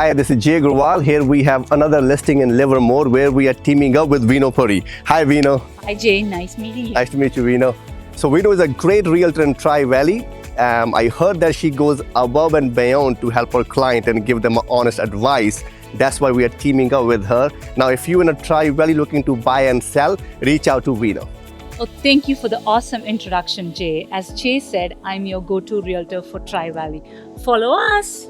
Hi, this is Jay Gurwal. Here we have another listing in Livermore where we are teaming up with Vino Pari. Hi, Vino. Hi Jay, nice meeting you. Nice to meet you, Vino. So Vino is a great realtor in Tri-Valley. I heard that she goes above and beyond to help her client and give them honest advice. That's why we are teaming up with her. Now, if you're in a Tri-Valley looking to buy and sell, reach out to Vino. Oh, thank you for the awesome introduction, Jay. As Jay said, I'm your go-to realtor for Tri-Valley. Follow us.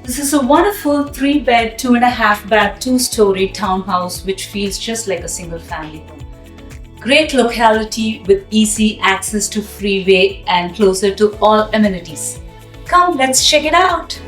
This is a wonderful 3-bed, 2.5-bath, 2-story townhouse which feels just like a single family home. Great locality with easy access to freeway and closer to all amenities. Come, let's check it out.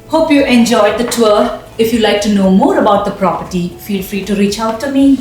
Hope you enjoyed the tour. If you'd like to know more about the property, feel free to reach out to me.